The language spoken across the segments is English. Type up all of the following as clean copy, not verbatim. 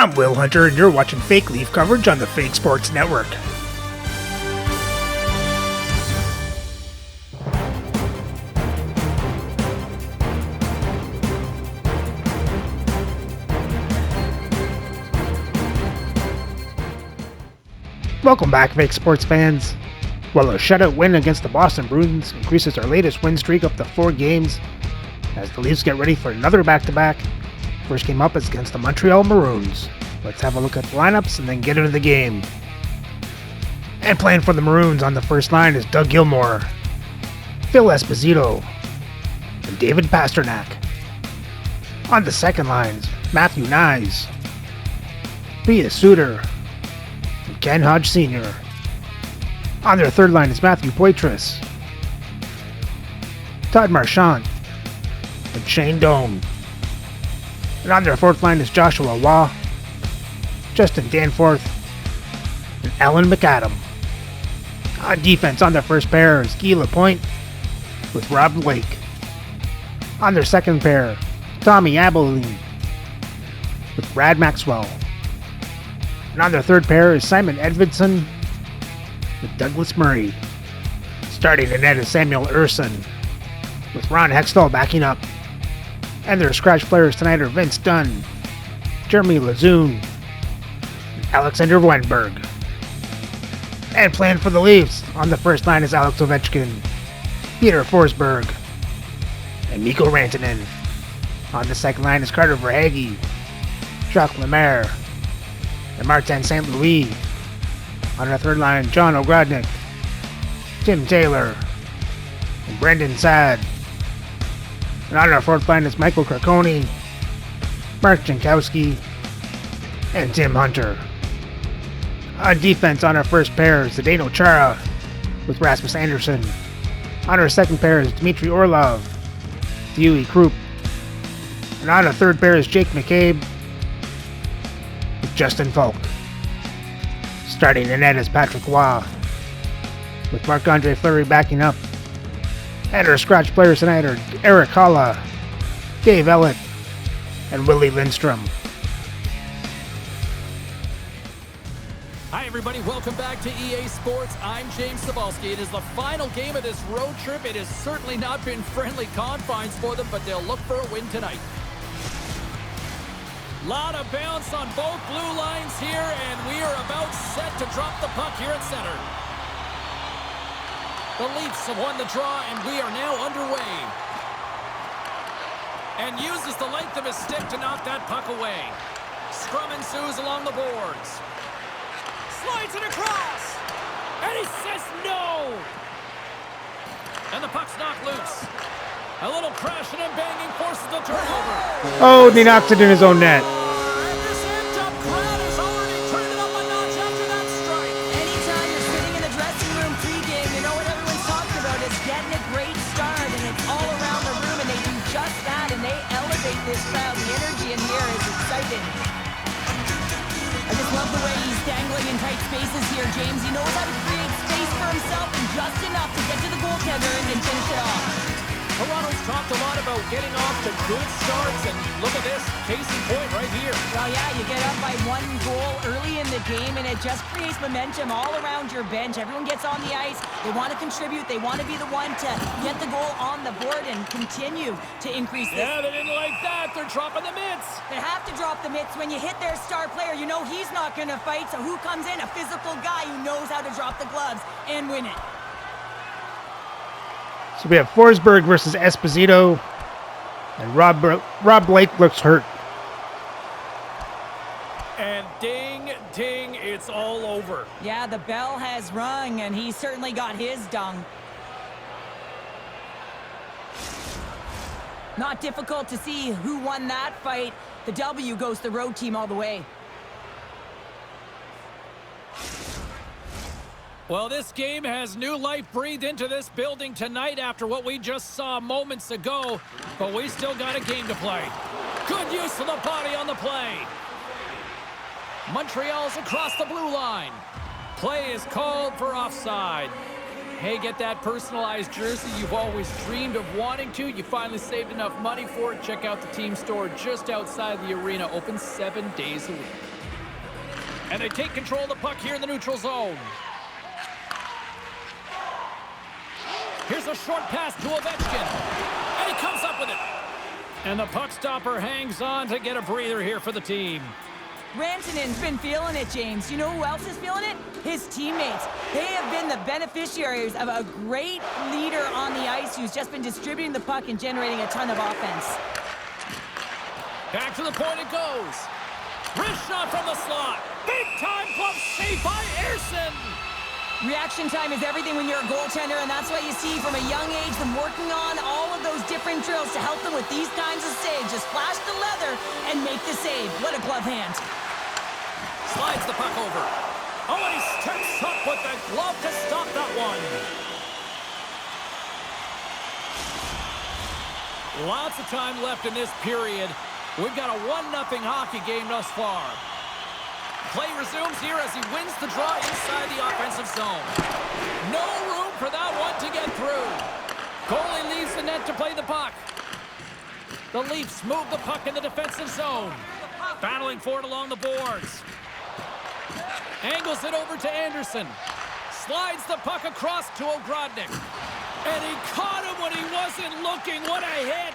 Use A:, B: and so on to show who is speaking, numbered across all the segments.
A: I'm Will Hunter, and you're watching Fake Leaf coverage on the Fake Sports Network. Welcome back, Fake Sports fans. Well, a shutout win against the Boston Bruins increases our latest win streak up to 4 games as the Leafs get ready for another back-to-back. First game up is against the Montreal Maroons. Let's have a look at the lineups and then get into the game. And playing for the Maroons on the first line is Doug Gilmour, Phil Esposito, and David Pastrnak. On the second lines, Matthew Knies, Pia Suter, and Ken Hodge Sr. On their third line is Matthew Poitras, Todd Marchand, and Shane Doan. And on their fourth line is Joshua Waugh, Justin Danforth, and Alan McAdam. On defense on their first pair is Guy Lapointe with Rob Blake. On their second pair, Tommy Abilene with Brad Maxwell. And on their third pair is Simon Edvidson with Douglas Murray. Starting in net is Samuel Urson with Ron Hextall backing up. And their scratch players tonight are Vince Dunn, Jeremy Lazoon, and Alexander Weinberg. And playing for the Leafs on the first line is Alex Ovechkin, Peter Forsberg, and Mikko Rantanen. On the second line is Carter Verhaeghe, Jacques Lemaire, and Martin St. Louis. On the third line, John Ogrodnik, Tim Taylor, and Brendan Saad. And on our fourth line is Michael Krakoni, Mark Jankowski, and Tim Hunter. On defense on our first pair is Zdeno Chara with Rasmus Andersson. On our second pair is Dmitry Orlov, Dewey Krupp. And on our third pair is Jake McCabe with Justin Falk. Starting in net is Patrick Waugh with Marc-Andre Fleury backing up. And our scratch players tonight are Eric Halla, Dave Ellett, and Willie Lindstrom.
B: Hi everybody, welcome back to EA Sports. I'm James Cebulski. It is the final game of this road trip. It has certainly not been friendly confines for them, but they'll look for a win tonight. Lot of bounce on both blue lines here, and we are about set to drop the puck here at center. The Leafs have won the draw, and we are now underway. And uses the length of his stick to knock that puck away. Scrum ensues along the boards. Slides it across. And he says no. And the puck's knocked loose. A little crashing and banging forces the turnover.
A: Oh, and he knocks it in his own net.
C: This crowd, the energy in here is exciting. I just love the way he's dangling in tight spaces here, James. He knows how to create space for himself and just enough to get to the goaltender and finish it off.
B: Toronto's talked a lot about getting off to good starts, and look at this, case in point right here.
C: Well, yeah, you get up by 1 goal early in the game, and it just creates momentum all around your bench. Everyone gets on the ice. They want to contribute. They want to be the one to get the goal on the board and continue to increase this.
B: Yeah, they didn't like that. They're dropping the mitts.
C: They have to drop the mitts. When you hit their star player, you know he's not going to fight, so who comes in? A physical guy who knows how to drop the gloves and win it.
A: So we have Forsberg versus Esposito, and Rob Blake looks hurt.
B: And ding, ding, it's all over.
C: Yeah, the bell has rung, and he certainly got his dung. Not difficult to see who won that fight. The W goes to the road team all the way.
B: Well, this game has new life breathed into this building tonight after what we just saw moments ago, but we still got a game to play. Good use of the body on the play. Montreal's across the blue line. Play is called for offside. Hey, get that personalized jersey you've always dreamed of wanting to. You finally saved enough money for it. Check out the team store just outside the arena. Open 7 days a week. And they take control of the puck here in the neutral zone. Here's a short pass to Ovechkin. And he comes up with it. And the puck stopper hangs on to get a breather here for the team.
C: Rantanen's been feeling it, James. You know who else is feeling it? His teammates. They have been the beneficiaries of a great leader on the ice who's just been distributing the puck and generating a ton of offense.
B: Back to the point it goes. Wrist shot from the slot. Big time glove save by Ersson.
C: Reaction time is everything when you're a goaltender, and that's why you see from a young age them working on all of those different drills to help them with these kinds of saves. Just flash the leather and make the save. What a glove hand.
B: Slides the puck over. Oh, and he steps up with the glove to stop that one. Lots of time left in this period. We've got a 1-0 hockey game thus far. Play resumes here as he wins the draw inside the offensive zone. No room for that one to get through. Goalie leaves the net to play the puck. The Leafs move the puck in the defensive zone. Battling for it along the boards. Angles it over to Anderson. Slides the puck across to Ogrodnik. And he caught him when he wasn't looking. What a hit!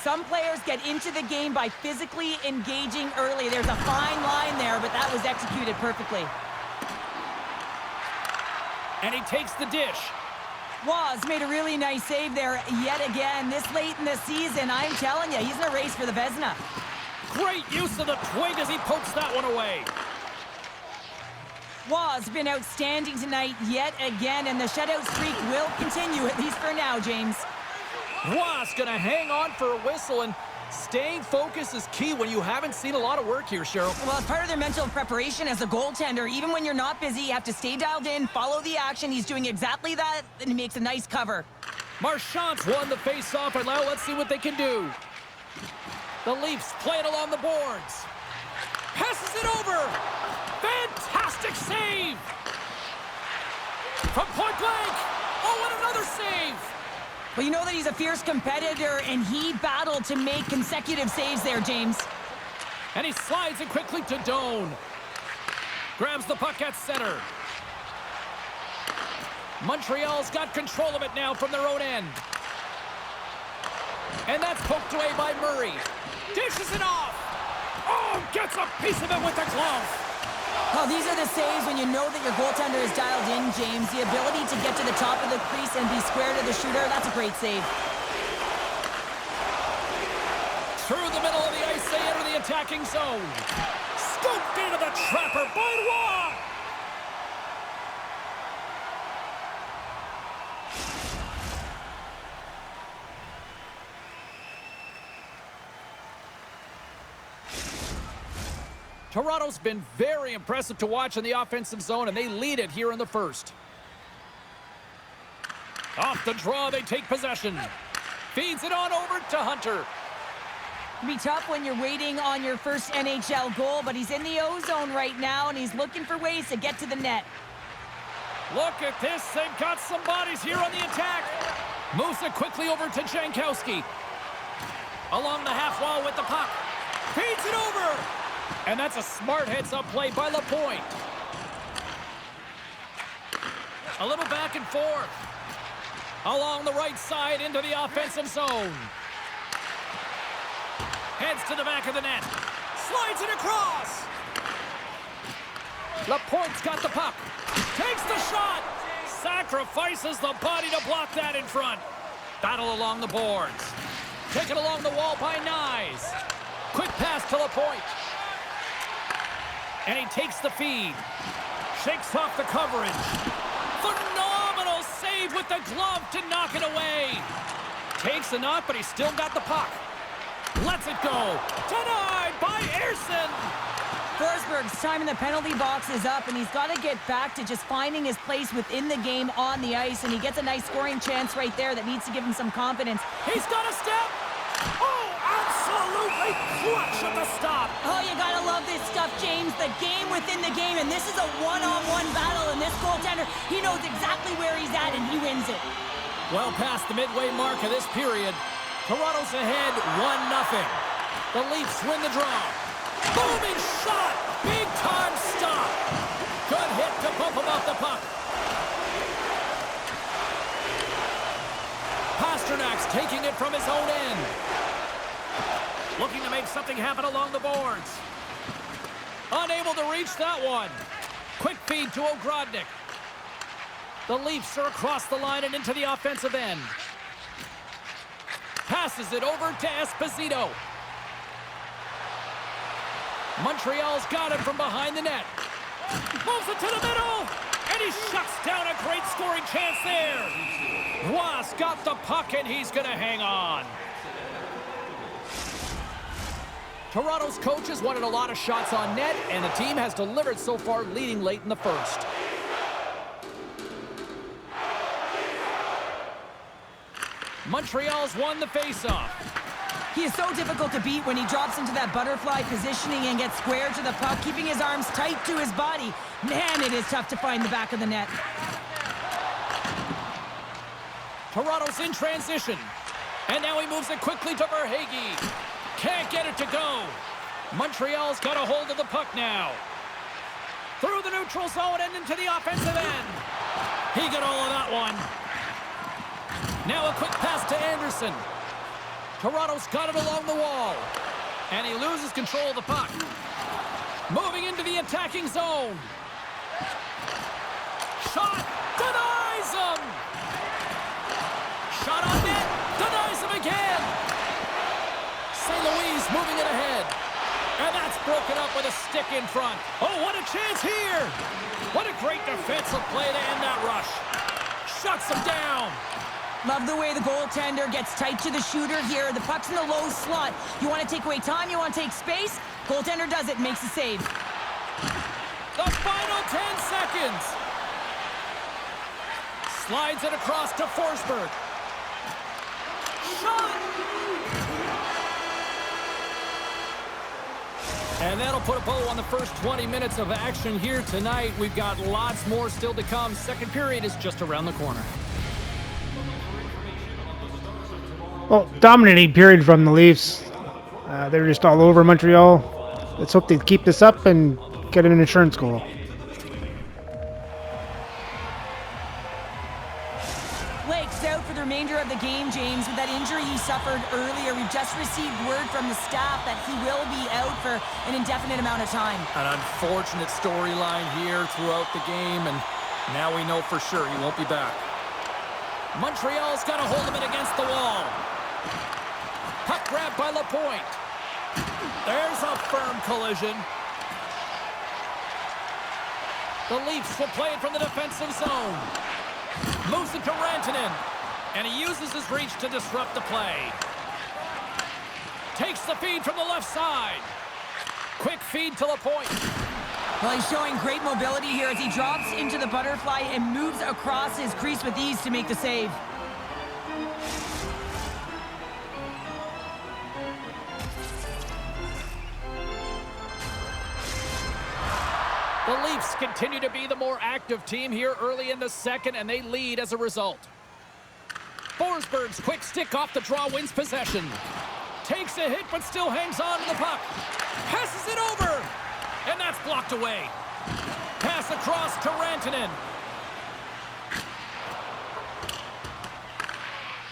C: Some players get into the game by physically engaging early. There's a fine line there, but that was executed perfectly.
B: And he takes the dish.
C: Waz made a really nice save there yet again. This late in the season, I'm telling you, he's in a race for the Vezina.
B: Great use of the twig as he pokes that one away.
C: Waz been outstanding tonight yet again, and the shutout streak will continue, at least for now, James.
B: Waz gonna hang on for a whistle, and staying focused is key when you haven't seen a lot of work here, Cheryl.
C: Well, it's part of their mental preparation as a goaltender. Even when you're not busy, you have to stay dialed in, follow the action. He's doing exactly that, and he makes a nice cover.
B: Marchand's won the face-off, and now let's see what they can do. The Leafs play it along the boards. Passes it over. Fantastic save! From point blank! Oh, and another save!
C: Well, you know that he's a fierce competitor, and he battled to make consecutive saves there, James.
B: And he slides it quickly to Doan. Grabs the puck at center. Montreal's got control of it now from their own end. And that's poked away by Murray. Dishes it off! Oh, gets a piece of it with the glove!
C: Oh, these are the saves when you know that your goaltender is dialed in, James. The ability to get to the top of the crease and be square to the shooter, that's a great save.
B: Through the middle of the ice, they enter the attacking zone. Scooped into the trapper by Roy! Toronto's been very impressive to watch in the offensive zone, and they lead it here in the first. Off the draw, they take possession. Feeds it on over to Hunter.
C: It can be tough when you're waiting on your first NHL goal, but he's in the O-zone right now, and he's looking for ways to get to the net.
B: Look at this. They've got some bodies here on the attack. Moves it quickly over to Jankowski. Along the half wall with the puck. Feeds it over. And that's a smart heads-up play by Lapointe. A little back and forth. Along the right side into the offensive zone. Heads to the back of the net. Slides it across. Lapointe's got the puck. Takes the shot. Sacrifices the body to block that in front. Battle along the boards. Taken along the wall by Nyes. Quick pass to Lapointe. And he takes the feed. Shakes off the coverage. Phenomenal save with the glove to knock it away. Takes the knock, but he's still got the puck. Lets it go. Denied by Ersson.
C: Forsberg's time in the penalty box is up, and he's got to get back to just finding his place within the game on the ice, and he gets a nice scoring chance right there that needs to give him some confidence.
B: He's got a step. Oh, absolutely right clutch at the stop.
C: Oh, you gotta love this stuff, James. The game within the game, and this is a one-on-one battle, and this goaltender, he knows exactly where he's at, and he wins it.
B: Well past the midway mark of this period, Toronto's ahead 1-0. The Leafs win the draw. Booming shot! Big time stop! Good hit to bump him off the puck. Pasternak's taking it from his own end. Looking to make something happen along the boards. Unable to reach that one. Quick feed to Ogrodnik. The Leafs are across the line and into the offensive end. Passes it over to Esposito. Montreal's got it from behind the net. Moves it to the middle. And he shuts down a great scoring chance there. Roy's got the puck and he's going to hang on. Toronto's coaches wanted a lot of shots on net, and the team has delivered so far, leading late in the first. Montreal's won the faceoff.
C: He is so difficult to beat when he drops into that butterfly positioning and gets square to the puck, keeping his arms tight to his body. Man, it is tough to find the back of the net.
B: Toronto's in transition. And now he moves it quickly to Verhaeghe. Can't get it to go. Montreal's got a hold of the puck now. Through the neutral zone and into the offensive end. He got all of that one. Now a quick pass to Anderson. Toronto's got it along the wall. And he loses control of the puck. Moving into the attacking zone. Shot. Denies him. Shot on net. Denies him again. St. Louis moving it ahead. And that's broken up with a stick in front. Oh, what a chance here. What a great defensive play to end that rush. Shuts him down.
C: Love the way the goaltender gets tight to the shooter here. The puck's in the low slot. You want to take away time, you want to take space. Goaltender does it, makes the save.
B: The final 10 seconds. Slides it across to Forsberg. Shot! And that'll put a bow on the first 20 minutes of action here tonight. We've got lots more still to come. Second period is just around the corner.
A: Well, dominating period from the Leafs. They're just all over Montreal. Let's hope they keep this up and get an insurance goal.
C: Lake's out for the remainder of the game, James. With that injury he suffered earlier, we've just received word from the staff that he will be out for an indefinite amount of time.
B: An unfortunate storyline here throughout the game, and now we know for sure he won't be back. Montreal's got a hold of it against the wall. Puck grab by Lapointe. There's a firm collision. The Leafs will play it from the defensive zone. Moves it to Rantanen. And he uses his reach to disrupt the play. Takes the feed from the left side. Quick feed to Lapointe.
C: Well, he's showing great mobility here as he drops into the butterfly and moves across his crease with ease to make the save.
B: The Leafs continue to be the more active team here early in the second, and they lead as a result. Forsberg's quick stick off the draw wins possession. Takes a hit, but still hangs on to the puck. Passes it over, and that's blocked away. Pass across to Rantanen.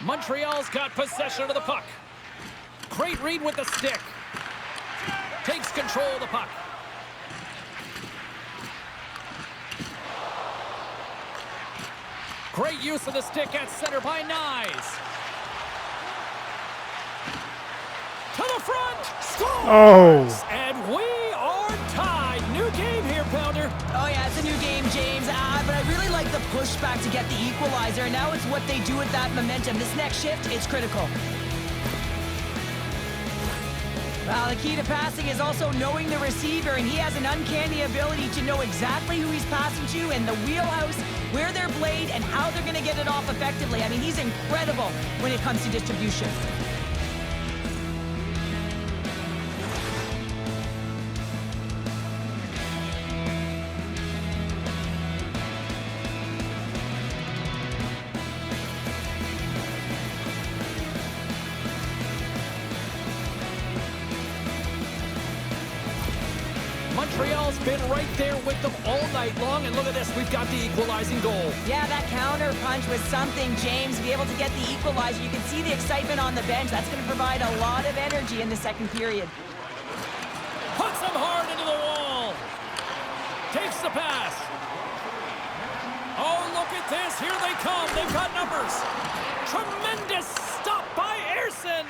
B: Montreal's got possession of the puck. Great read with the stick. Takes control of the puck. Great use of the stick at center by Nyes. To the front. Scores!
A: Oh.
B: And we are tied. New game here, Pounder.
C: Oh, yeah, it's a new game, James. But I really like the pushback to get the equalizer. And now it's what they do with that momentum. This next shift, it's critical. Well, the key to passing is also knowing the receiver, and he has an uncanny ability to know exactly who he's passing to and the wheelhouse, where they're played, and how they're going to get it off effectively. I mean, he's incredible when it comes to distribution.
B: Montreal's been right there with them all night long, and look at this, we've got the equalizing goal.
C: Yeah, that counter punch was something, James. Be able to get the equalizer. You can see the excitement on the bench. That's going to provide a lot of energy in the second period.
B: Puts him hard into the wall. Takes the pass. Oh, look at this. Here they come. They've got numbers. Tremendous stop by Ersson.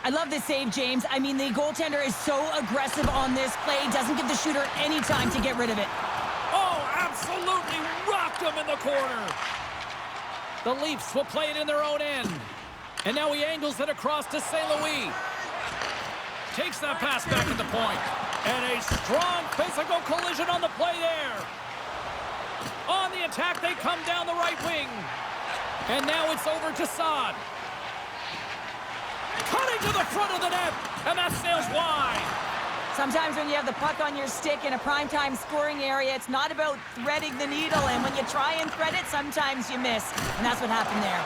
C: I love this save, James. I mean, the goaltender is so aggressive on this play. Doesn't give the shooter any time to get rid of it.
B: Oh, absolutely rocked him in the corner. The Leafs will play it in their own end. And now he angles it across to St. Louis. Takes that pass back at the point. And a strong physical collision on the play there. On the attack, they come down the right wing. And now it's over to Saad. Cutting to the front of the net, and that sails wide.
C: Sometimes when you have the puck on your stick in a primetime scoring area, it's not about threading the needle, and when you try and thread it, sometimes you miss, and that's what happened there.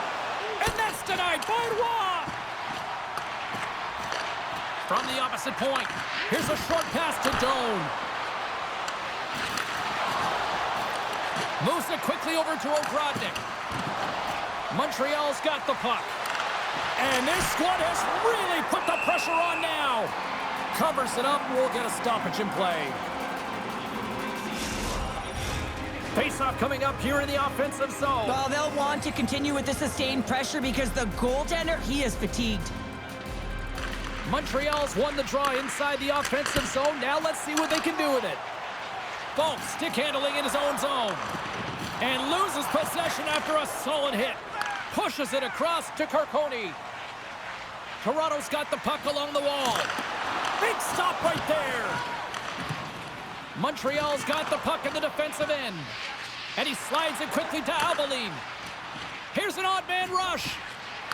B: And that's denied by Roy. From the opposite point, here's a short pass to Doan. Moves it quickly over to Ogrodnik. Montreal's got the puck. And this squad has really put the pressure on now. Covers it up, we'll get a stoppage in play. Face-off coming up here in the offensive zone.
C: Well, they'll want to continue with the sustained pressure because the goaltender, he is fatigued.
B: Montreal's won the draw inside the offensive zone. Now let's see what they can do with it. Falk stick handling in his own zone. And loses possession after a solid hit. Pushes it across to Carcone. Toronto's got the puck along the wall. Big stop right there. Montreal's got the puck in the defensive end. And he slides it quickly to Albaline. Here's an odd man rush.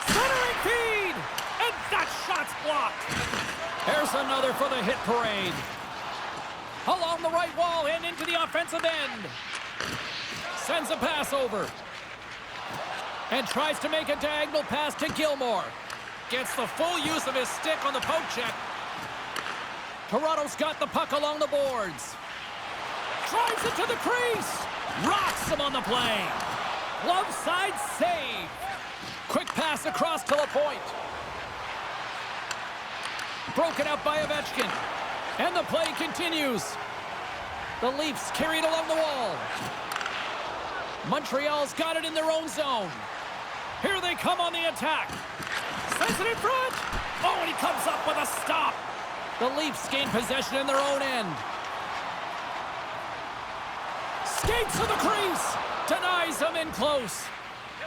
B: Centering feed. And that shot's blocked. There's another for the hit parade. Along the right wall and into the offensive end. Sends a pass over. And tries to make a diagonal pass to Gilmore. Gets the full use of his stick on the poke check. Toronto's got the puck along the boards. Drives it to the crease. Rocks him on the play. Glove side save. Quick pass across to the point. Broken up by Ovechkin. And the play continues. The Leafs carry it along the wall. Montreal's got it in their own zone. Here they come on the attack. Sends it in front. Oh, and he comes up with a stop. The Leafs gain possession in their own end. Skates to the crease. Denies him in close.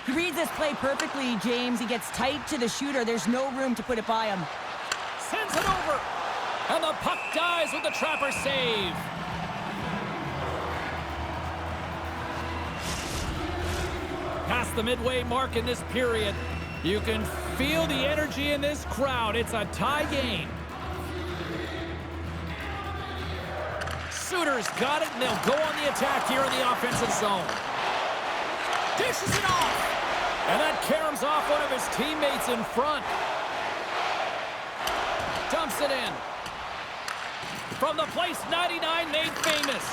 C: He reads this play perfectly, James. He gets tight to the shooter. There's no room to put it by him.
B: Sends it over. And the puck dies with the Trapper save. Past the midway mark in this period. You can feel the energy in this crowd. It's a tie game. Suter's got it, and they'll go on the attack here in the offensive zone. Dishes it off. And that caroms off one of his teammates in front. Dumps it in. From the place 99 made famous.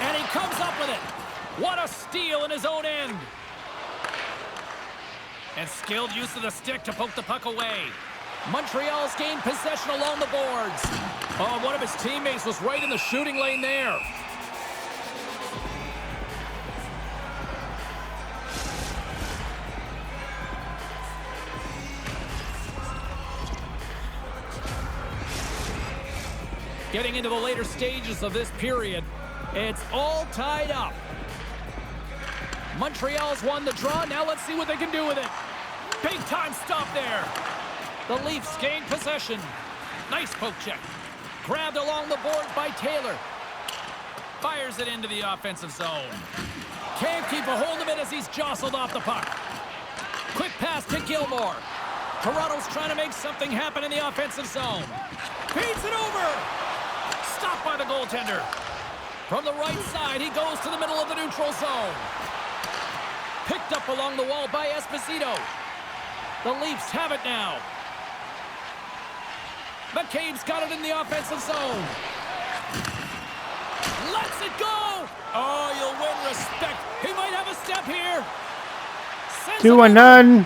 B: And he comes up with it. What a steal in his own end. And skilled use of the stick to poke the puck away. Montreal's gained possession along the boards. Oh, one of his teammates was right in the shooting lane there. Getting into the later stages of this period, it's all tied up. Montreal's won the draw. Now let's see what they can do with it. Big time stop there. The Leafs gain possession. Nice poke check. Grabbed along the board by Taylor. Fires it into the offensive zone. Can't keep a hold of it as he's jostled off the puck. Quick pass to Gilmore. Toronto's trying to make something happen in the offensive zone. Feeds it over. Stopped by the goaltender. From the right side, he goes to the middle of the neutral zone. Picked up along the wall by Esposito. The Leafs have it now. McCabe's got it in the offensive zone. Lets it go. Oh, you'll win respect. He might have a step here.
A: 2-1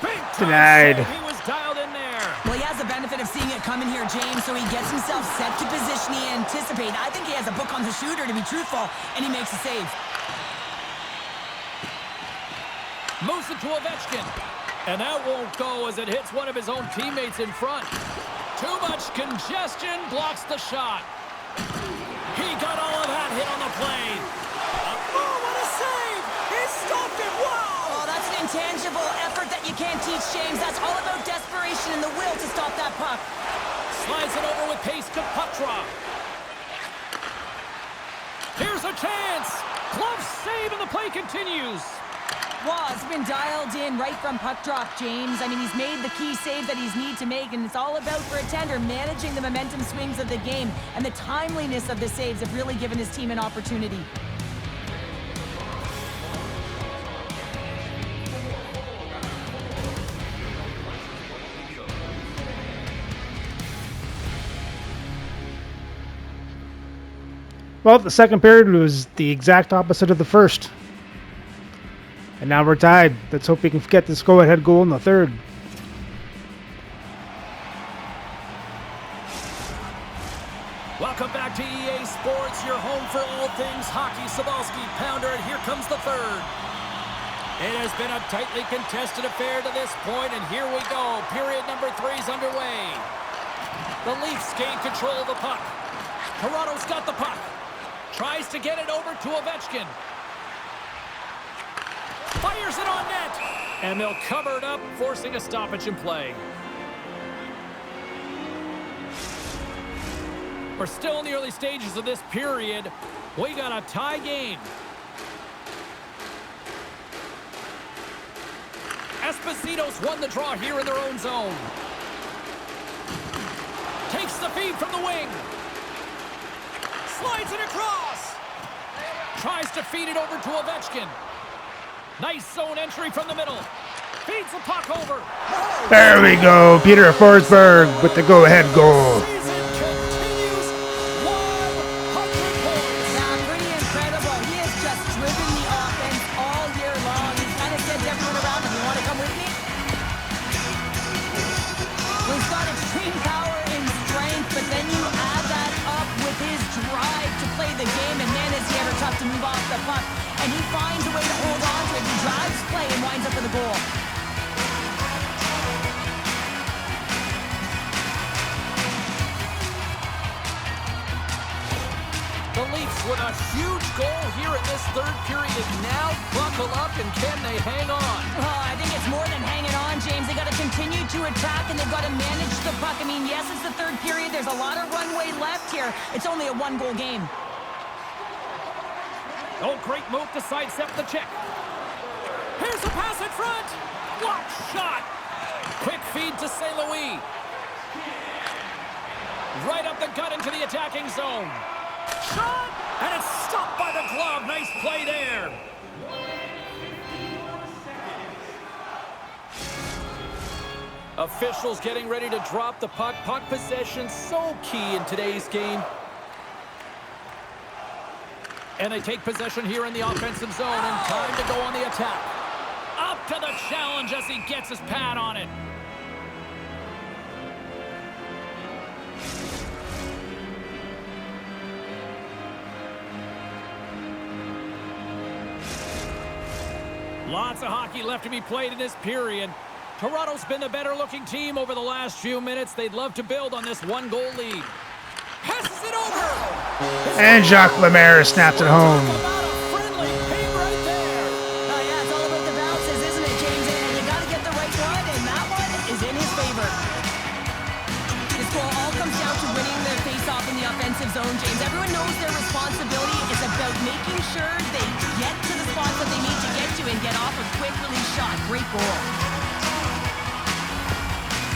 B: Big
A: denied.
B: He was dialed in there.
C: Well, he has the benefit of seeing it coming here, James, so he gets himself set to position he anticipated. I think he has a book on the shooter, to be truthful, and he makes a save.
B: Moves it to Ovechkin. And that won't go as it hits one of his own teammates in front. Too much congestion blocks the shot. He got all of that hit on the play. Oh, what a save! He stopped it. Wow!
C: Oh, that's an intangible effort that you can't teach, James. That's all about desperation and the will to stop that puck.
B: Slides it over with pace to Putra. Here's a chance. Glove save and the play continues.
C: Wow, it's been dialed in right from puck drop, James. I mean, he's made the key save that he's need to make, and it's all about, for a tender, managing the momentum swings of the game, and the timeliness of the saves have really given his team an opportunity.
A: Well, the second period was the exact opposite of the first. And now we're tied. Let's hope we can get this go-ahead goal in the third.
B: Welcome back to EA Sports, your home for all things hockey. Sabalski, Pounder, and here comes the third. It has been a tightly contested affair to this point, and here we go. Period number 3 is underway. The Leafs gain control of the puck. Toronto's got the puck. Tries to get it over to Ovechkin. Fires it on net. And they'll cover it up, forcing a stoppage in play. We're still in the early stages of this period. We got a tie game. Esposito's won the draw here in their own zone. Takes the feed from the wing. Slides it across. Tries to feed it over to Ovechkin. Nice zone entry from the middle. Feeds the puck over.
A: There we go. Peter Forsberg with the go-ahead goal.
B: Season continues. 100 points.
C: Yeah, pretty incredible. He has just driven the offense all year long. He's kind of said to everyone around him, you want to come with me? Well, he's got extreme power and strength, but then you add that up with his drive to play the game, and man, is he ever tough to move off the puck. And he finds a way to hold on to it. He drives play and winds up with a goal.
B: The Leafs with a huge goal here in this third period. Now buckle up, and can they hang on?
C: Oh, I think it's more than hanging on, James. They got to continue to attack, and they've got to manage the puck. I mean, yes, it's the third period. There's a lot of runway left here. It's only a one-goal game.
B: Oh, great move to sidestep the check. Here's a pass in front. Blocked shot. Quick feed to St. Louis. Right up the gut into the attacking zone. Shot! And it's stopped by the glove. Nice play there. Officials getting ready to drop the puck. Puck possession so key in today's game. And they take possession here in the offensive zone, and time to go on the attack. Up to the challenge as he gets his pad on it. Lots of hockey left to be played in this period. Toronto's been the better-looking team over the last few minutes. They'd love to build on this one-goal lead. Passes it over!
A: And Jacques Lemaire snaps it home.
B: Friendly pain right there.
C: Oh, yeah, it's all about the bounces, isn't it, James? And you got to get the right one, and that one is in his favor. This goal all comes down to winning the face-off in the offensive zone, James. Everyone knows their responsibility. It's about making sure they get to the spots that they need to get to and get off a quick release shot. Great goal.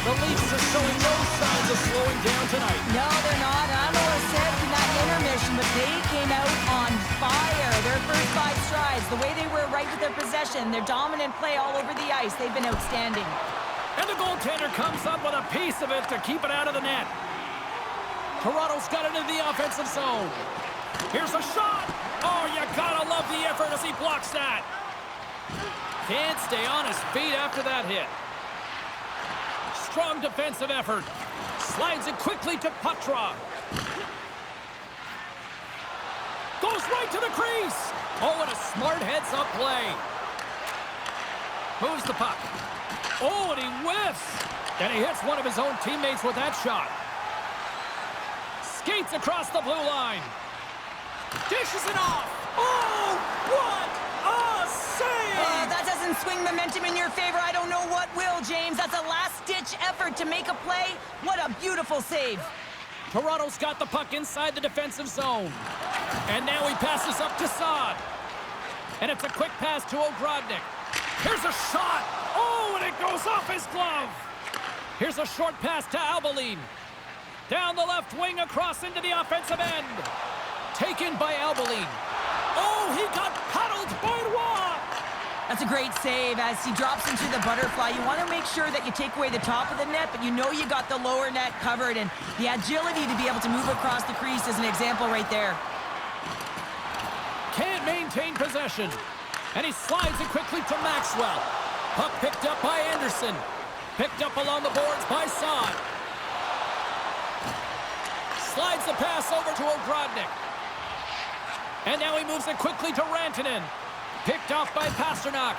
B: The Leafs are showing no signs of slowing down tonight.
C: No, they're not. I don't know what I said in that intermission, but they came out on fire. Their first 5 strides, the way they were right with their possession, their dominant play all over the ice, they've been outstanding.
B: And the goaltender comes up with a piece of it to keep it out of the net. Toronto's got it into the offensive zone. Here's a shot. Oh, you gotta love the effort as he blocks that. Can't stay on his feet after that hit. Strong defensive effort. Slides it quickly to Patra. Goes right to the crease. Oh, what a smart heads-up play. Moves the puck. Oh, and he whiffs. And he hits one of his own teammates with that shot. Skates across the blue line. Dishes it off. Oh, what a save!
C: That doesn't swing momentum in your favor. I don't know what will, James. That's a last-ditch effort to make a play. What a beautiful save.
B: Toronto's got the puck inside the defensive zone. And now he passes up to Saad. And it's a quick pass to Ogrodnik. Here's a shot. Oh, and it goes off his glove. Here's a short pass to Albaline. Down the left wing across into the offensive end. Taken by Albaline. Oh, he got paddled by Roy.
C: That's a great save as he drops into the butterfly. You want to make sure that you take away the top of the net, but you know you got the lower net covered, and the agility to be able to move across the crease is an example right there.
B: Can't maintain possession. And he slides it quickly to Maxwell. Puck picked up by Anderson. Picked up along the boards by Saad. Slides the pass over to Ogrodnik. And now he moves it quickly to Rantanen. Picked off by Pasternak.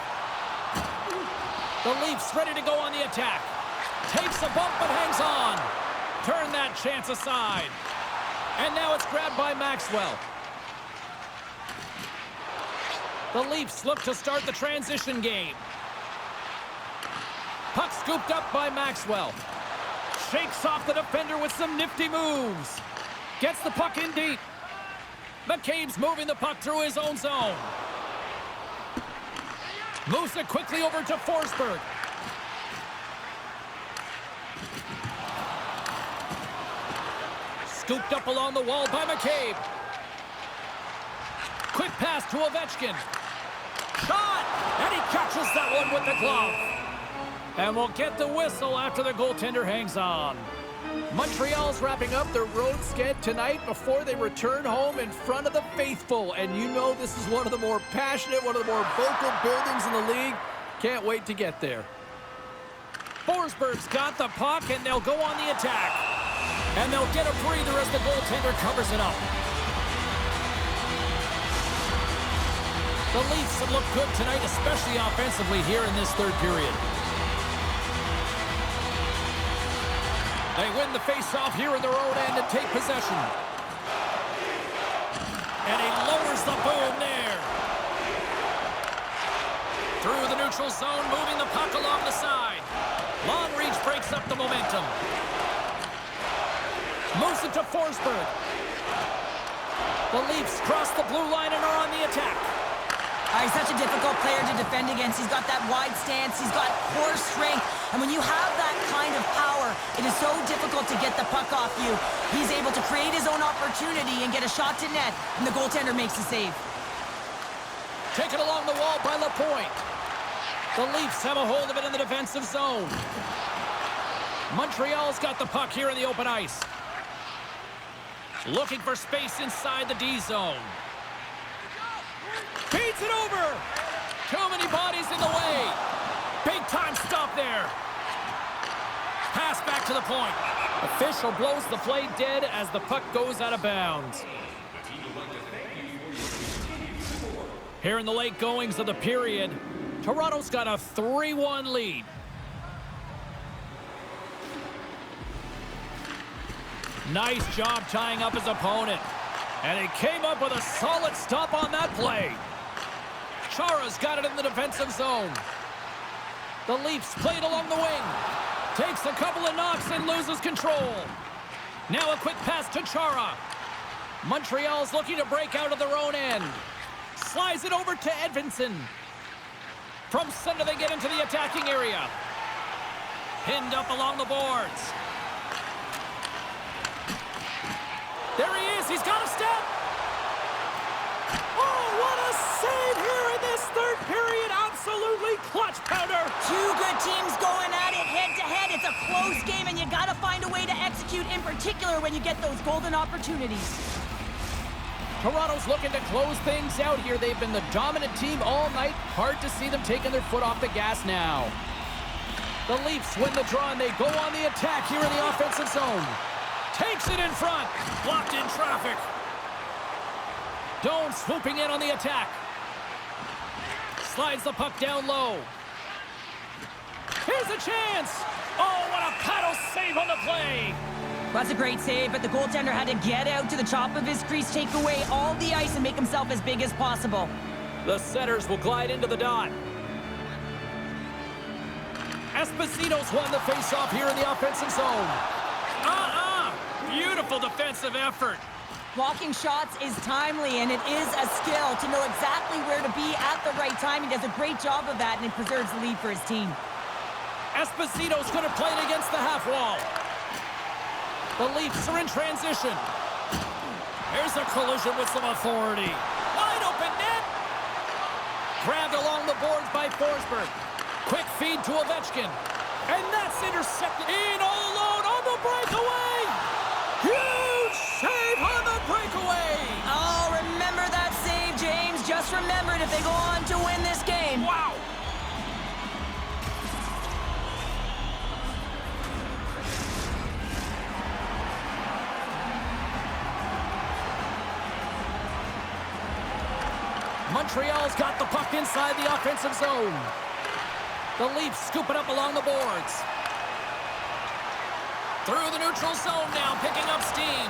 B: The Leafs ready to go on the attack. Takes a bump but hangs on. Turn that chance aside. And now it's grabbed by Maxwell. The Leafs look to start the transition game. Puck scooped up by Maxwell. Shakes off the defender with some nifty moves. Gets the puck in deep. McCabe's moving the puck through his own zone. Moves it quickly over to Forsberg. Scooped up along the wall by McCabe. Quick pass to Ovechkin. Shot! And he catches that one with the glove. And we'll get the whistle after the goaltender hangs on. Montreal's wrapping up their road sked tonight before they return home in front of the faithful. And you know this is one of the more passionate, one of the more vocal buildings in the league. Can't wait to get there. Forsberg's got the puck, and they'll go on the attack. And they'll get a breather as the goaltender covers it up. The Leafs have looked good tonight, especially offensively here in this third period. They win the face-off here in their own end and take possession. And he lowers the boom there. Through the neutral zone, moving the puck along the side. Long reach breaks up the momentum. Moves it to Forsberg. The Leafs cross the blue line and are on the attack.
C: He's such a difficult player to defend against. He's got that wide stance. He's got horse strength. And when you have that kind of power, it is so difficult to get the puck off you. He's able to create his own opportunity and get a shot to net, and the goaltender makes the save.
B: Taken along the wall by Lapointe. The Leafs have a hold of it in the defensive zone. Montreal's got the puck here in the open ice. Looking for space inside the D zone. Feeds it over. Too many bodies in the way. Big time stop there. Pass back to the point. Official blows the play dead as the puck goes out of bounds. Here in the late goings of the period, Toronto's got a 3-1 lead. Nice job tying up his opponent. And he came up with a solid stop on that play. Chara's got it in the defensive zone. The Leafs played along the wing. Takes a couple of knocks and loses control. Now a quick pass to Chara. Montreal's looking to break out of their own end. Slides it over to Edvinsson. From center they get into the attacking area. Pinned up along the boards. There he is. He's got a step. Oh, what a save here in this third period. Absolutely clutch pounder.
C: Two good teams going at it head-to-head. It's a close game, and you got to find a way to execute, in particular when you get those golden opportunities.
B: Toronto's looking to close things out here. They've been the dominant team all night. Hard to see them taking their foot off the gas now. The Leafs win the draw and they go on the attack here in the offensive zone. Takes it in front. Blocked in traffic. Doan swooping in on the attack. Slides the puck down low. Here's a chance. Oh, what a paddle save on the play.
C: That's a great save, but the goaltender had to get out to the top of his crease, take away all the ice, and make himself as big as possible.
B: The setters will glide into the dot. Esposito's won the faceoff here in the offensive zone. Beautiful defensive effort.
C: Blocking shots is timely, and it is a skill to know exactly where to be at the right time. He does a great job of that, and it preserves the lead for his team.
B: Esposito's going to play it against the half wall. The Leafs are in transition. Here's a collision with some authority. Wide open net. Grabbed along the boards by Forsberg. Quick feed to Ovechkin. And that's intercepted in all alone on the breakaway. Huge save on the breakaway.
C: Oh, remember that save, James. Just remember it if they go on to win this game.
B: Wow. Montreal's got the puck inside the offensive zone. The Leafs scoop it up along the boards. Through the neutral zone now, picking up steam.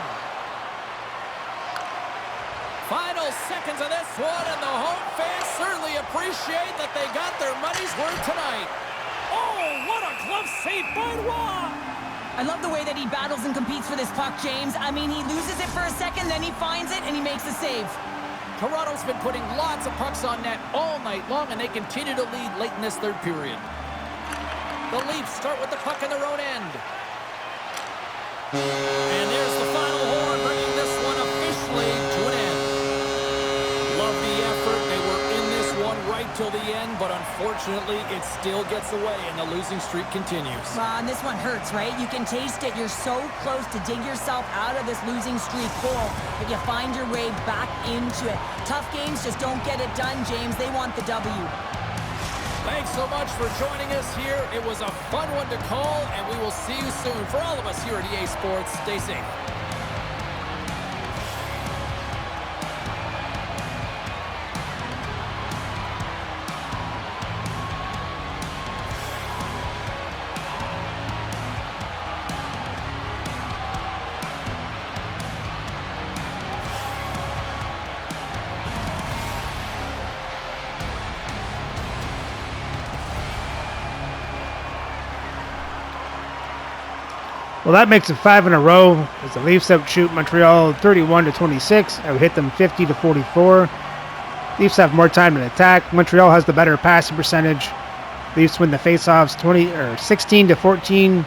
B: Final seconds of this one, and the home fans certainly appreciate that they got their money's worth tonight. Oh, what a glove save by Roy!
C: I love the way that he battles and competes for this puck, James. I mean, he loses it for a second, then he finds it, and he makes the save.
B: Toronto's been putting lots of pucks on net all night long, and they continue to lead late in this third period. The Leafs start with the puck in their own end. And there's the final horn, bringing this one officially to an end. Love the effort. They were in this one right till the end, but unfortunately, it still gets away, and the losing streak continues.
C: And this one hurts, right? You can taste it. You're so close to dig yourself out of this losing streak hole, but you find your way back into it. Tough games just don't get it done, James. They want the W.
B: Thanks so much for joining us here. It was a fun one to call, and we will see you soon. For all of us here at EA Sports, stay safe.
A: Well, that makes it 5 in a row as the Leafs outshoot Montreal 31-26. Out hit them 50-44. Leafs have more time in attack. Montreal has the better passing percentage. Leafs win the faceoffs 16-14,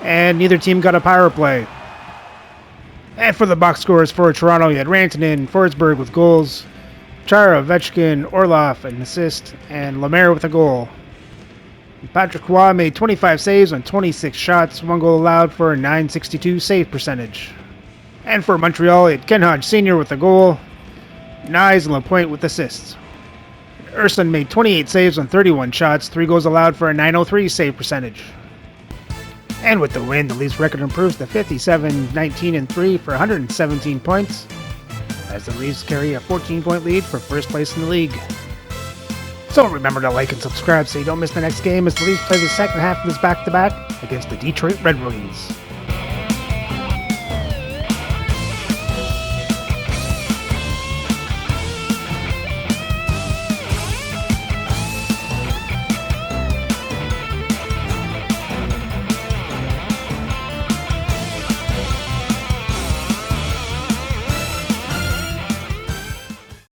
A: and neither team got a power play. And for the box scores for Toronto, you had Rantanen, Forsberg with goals, Chara, Ovechkin, Orlov an assist, and Lemaire with a goal. Patrick Roy made 25 saves on 26 shots, 1 goal allowed for a .962 save percentage. And for Montreal, you had Ken Hodge Sr. with a goal, Nyes and Lapointe with assists. Urson made 28 saves on 31 shots, 3 goals allowed for a .903 save percentage. And with the win, the Leafs record improves to 57-19-3 for 117 points, as the Leafs carry a 14-point lead for first place in the league. So remember to like and subscribe so you don't miss the next game as the Leafs play the second half of this back-to-back against the Detroit Red Wings.